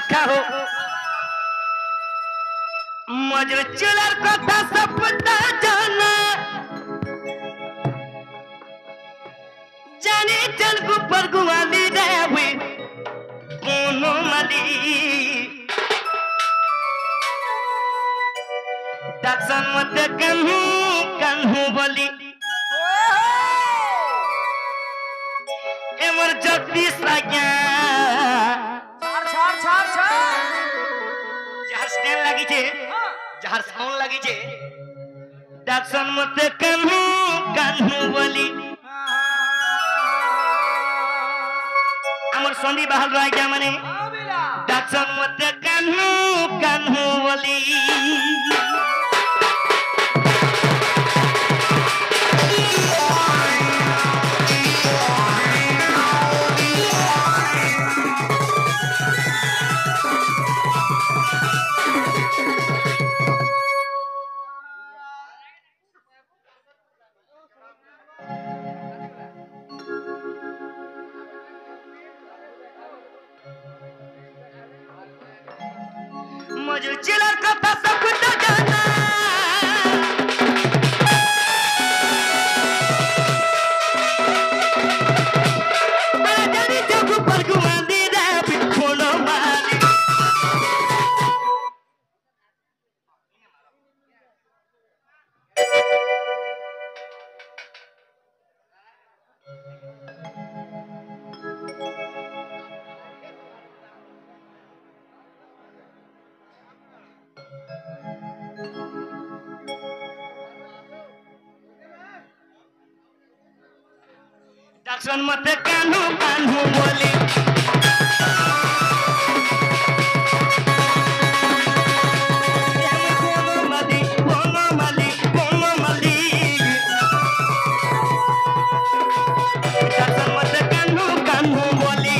सखा हो मजर चुलर कथा सब पता जाना जाने चल गुपर गुवाली देवी कोनो मली दक्षण मत कन्हू बोली एमर जगदीश लाग्या जहर स्टेन लगी छे जहर साउंड लगी छे दक्षण मत कन्हू बोली अमर संदी बहाल रह गया मने दक्षण मत कन्हू बोली मजू चिलर कथा सब कुछ जाना जानी जब पर गुवांदी रे बिखोलो माली दक्षण मत कन्हू बोली कोनो मली दक्षण मत कन्हू बोली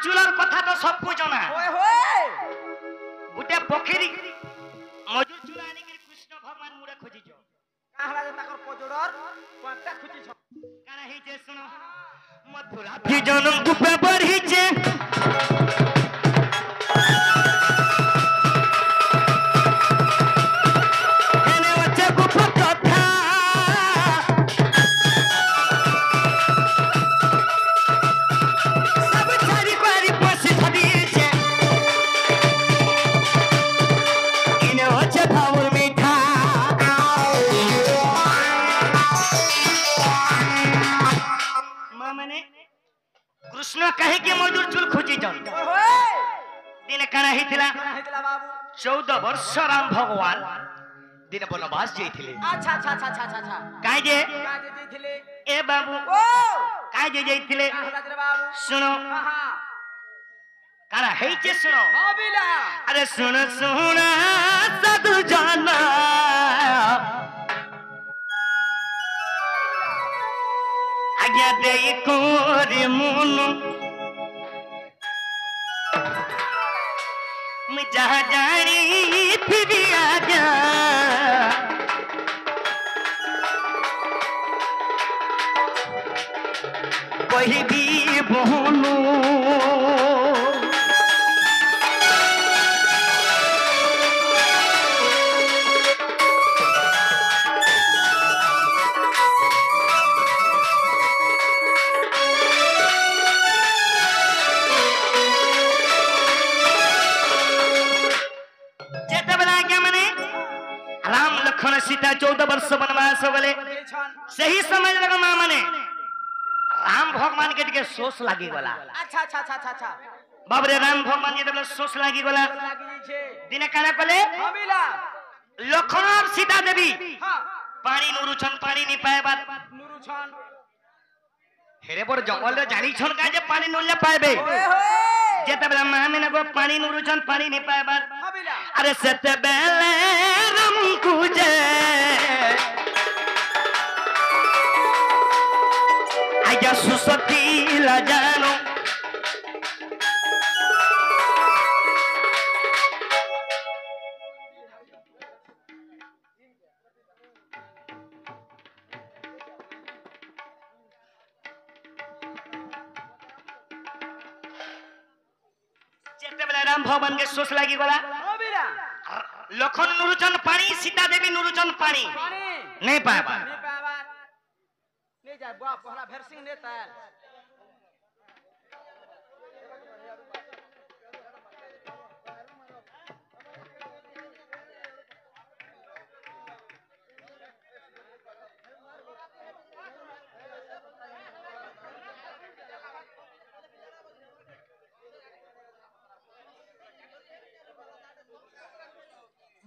चूलर कथा तो सबको जाना गुटे पोखरी मजूर चूला आनी के कृष्ण भगवान मुरे खोजी जो काहला जे ताकर पजोडर कोंटा खोजी छ काना हे जे सुनो मथुरा भी जन्म गुपे बढ़ी जे एने वच्चे गुप कथा कृष्ण कहे के मजूर चूल खोजी जन दिन कना हिथिला 14 वर्ष राम भगवान दिन वनवास जइथिले अच्छा काई जे जइथिले ए बाबू काई जे जइथिले सुनो कना हे जे सुनो अरे सुन साधु जाना आज्ञा दे कोरे मुनु मैं जहाँ जानी फिर आजा वही भी बोलू सीता 14 वर्ष वनवास गले सही समय लगा माने राम भगवान के सोच लागी गला अच्छा बाबरे राम भगवान जेतबेले सोस लागी गला दिने काना कले लखन और सीता देवी पानी नुरुछन पानी नि पाएबा नुरुछन हेरे बड़ जंगल रे जानी छन का जे पानी नुले पाएबे जेतबेले माने ने गो पानी नुरुछन पानी नि पाएबा अरे सेतबेले राम कुजे आया सुसती ला जानो राम भगवान के सोच लगी गला लखन नुरुचन पानी सीता देवी नुरुचन पानी नहीं पाएबा नहीं जा बुआ पहला भेरसिंग नेता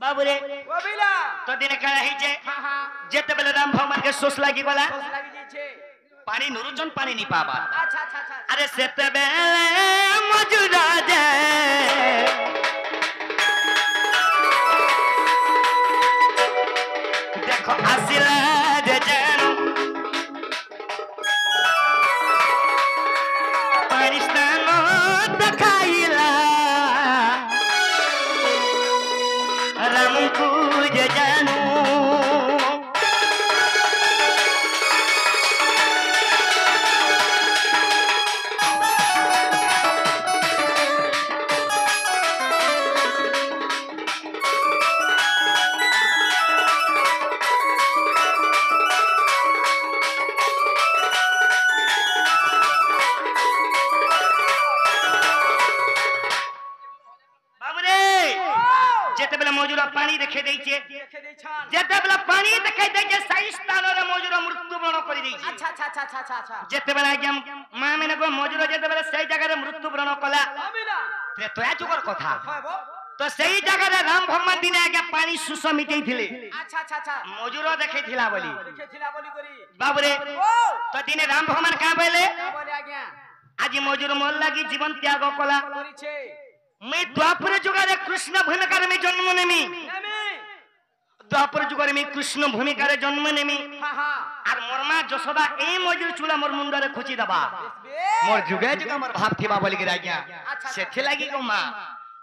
बाबूरे तो दिन करा ही जे जेते बेले राम भगवान के सोच लागी गला पानी नुरुचन पानी नहीं पाबा अरे सेते बेले मजुरा जे देखो आसिला जे जानो पानी स्नानो दखाइला राम पूज जानू पानी देखे दैछे जेते बेला पानी देखे दैछे सही स्थान रे मौजूद मृत्यु वरण करि दैछे अच्छा जेते बेला एकदम मां मेने को मौजूद जेते बेला सही जगह रे मृत्यु वरण कला ते तोया जुगर कथा तो सही जगह रे राम भगवान दिने आगे पानी सुस मिटै थिले अच्छा मौजूद देखे थिला बोली करी बाबू रे तो दिने राम भगवान का बोले आज्ञा आज मौजूद मोल लागी जीवन त्याग कला करिछे मैं द्वापर जुगारे कृष्ण भूमिकार में जन्म नेमी द्वापर जुगारे में कृष्ण भूमिकार जन्म नेमी और मोर मां जशोदा ए मजुर चूला मोर मुंडरे खुची दबा मोर जुगे जुगा मोर भाव थिबा बोली के राजा सेथे लागी को मां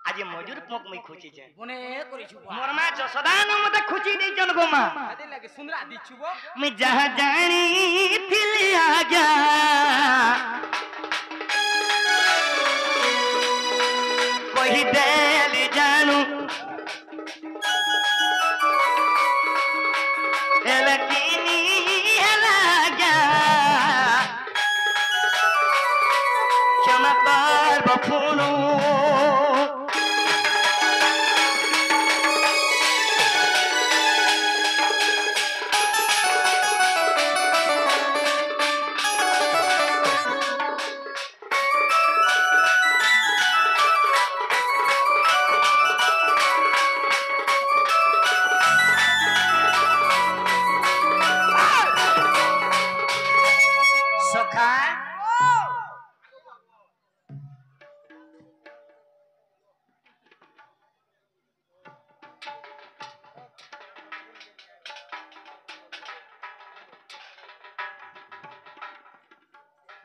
आज मजुर पोक में खुची छे कोने करिछु मोर मां जशोदा न मते खुची दे जन गो मां आदि लागे सुंदरा दिछुबो मैं जहां जानी थिली आ गया कोई दिल जानू लकीनी लगा चमत्कार बफूनू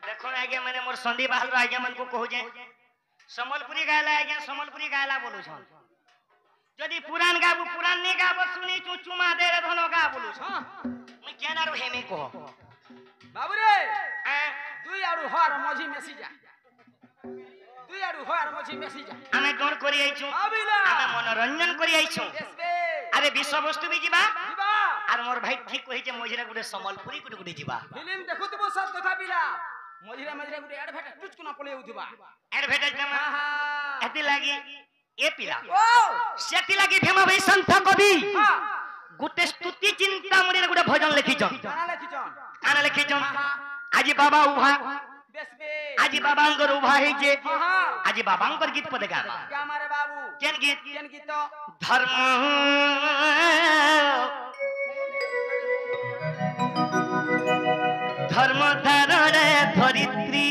देखो आगे मैंने मोर संदीप बाहर आगे मन को कहू जे समलपुरी गायला आगे समलपुरी गायला बोलू छन जदी पुरान गाबू पुरान ने गाबो सुनी चुचुमा दे रे धनो गा बोलू छ मैं केना रो हेमे को बाबू रे दुई आडू हर मझी मेसी जा दुई आडू हर मझी मेसी जा हमें कोन करी आइछु हमें मनोरंजन करी आइछु अरे विश्व वस्तु भी जीवा और मोर भाई ठीक कहि जे मझीरा गुडे समलपुरी गुडे जीवा फिल्म देखु तबो सब कथा बिला मझीरा गुडे एडवर्टाइज टुचकुना पले उथिबा एडवर्टाइज में एति लागी ए पिला सेति लागी भेमा भाई संत कवि गुटे स्तुति चिंता मणि गुडे भजन लिखिछन काना लिखिछन आज बाबा उहा আজি বাবাঙ্কর উভা হইছে আজি বাবাঙ্কর গীত পদে গামা গামারে বাবু কেন গীত ধর্ম ধর্ম ধারণে ধরিত্রী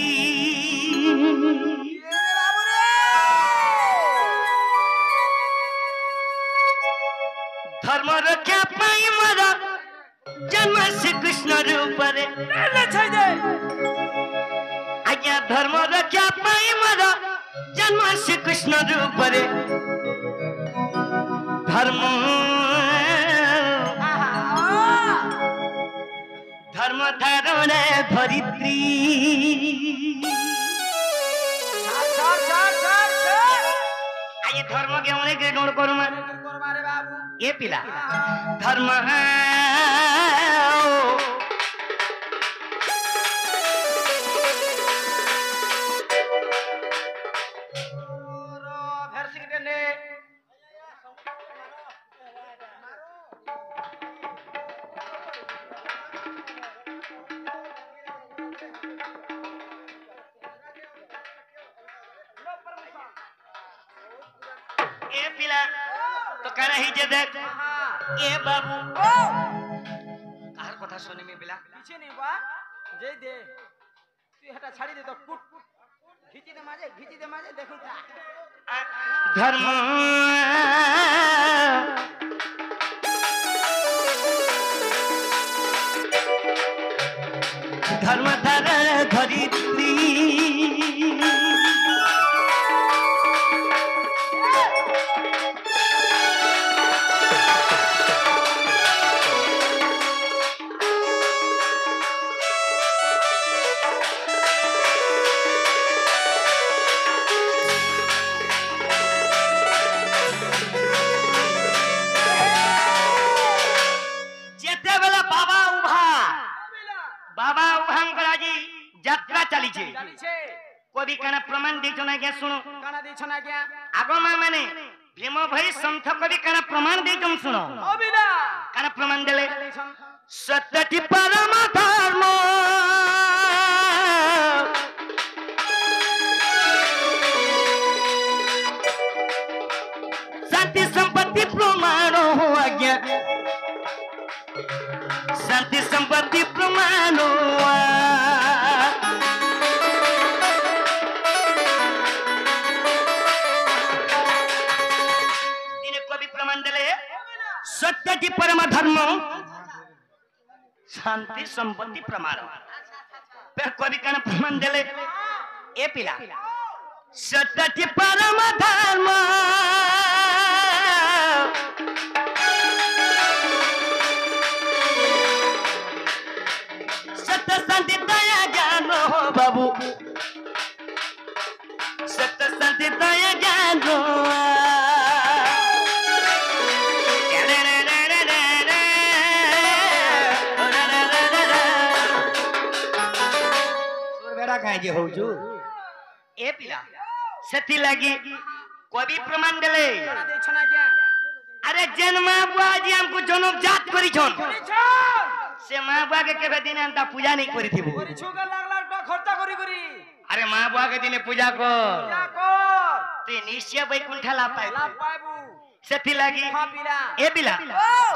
ধর্ম রক্ষা পাই মর জন্ম শ্রীকৃষ্ণ রূপরে আজ্ঞা ধর্ম রক্ষা পাই মর জন্ম শ্রীকৃষ্ণ রূপরে ধর্ম ধর্ম ধারণে ধরিত্রী আজ ধর্মকে অনেক ইগনোর করমা এ পিলা ধর্ম ए पिला तो करा ही जे देख ए बाबू काहर কথা শুনি মে পিলা কিছু নেই বা যেই দে তুই এটা ছাড়ি দে তো কুট ঘিচি দে মাঝে দেখুন ধর্ম ধর্ম ধারা ধরিত্রী बाबा उभांकराजी यात्रा चलीछे कोबी काना प्रमाण देछो ना क्या सुनो काना देछो ना क्या आगमा माने भीम भाई संथ कोबी काना प्रमाण देछो सुनो अबिला काना प्रमाण देले सत्यति परम धर्म शांति संपत्ति प्रमाण हो आज्ञा शांति संपत्ति प्रमाण कवि प्रमाण दिले सत्य की परम धर्म शांति संपत्ति प्रमाण फिर कवि का प्रमाण दिले ए पिला सत्य की परम धर्म शांति दया ज्ञान हो बाबू सत्य शांति दया ज्ञान हो बेड़ा कहीं जे हो जू ए पिला सती लगी कोई प्रमाण देले अरे जन्म बुआ जी हमको जन्म जात करी छन से मां बुआ के केबे दिन अंता पूजा नहीं करी थी करी छुगा लाख लाख टका खर्चा करी अरे मां बुआ के दिन पूजा कर ते निश्चय बैकुंठ ला पाइबू सेति लागी ए बिला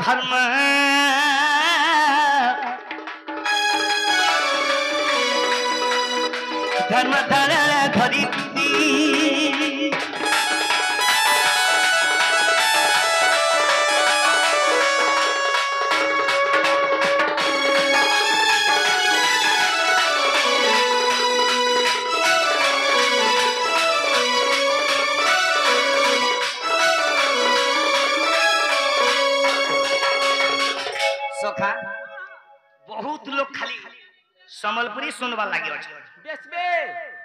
धर्म धर्म धारा धरित्री सखा बहुत लोग खाली संबलपुरी सुनवा लगे बेसबे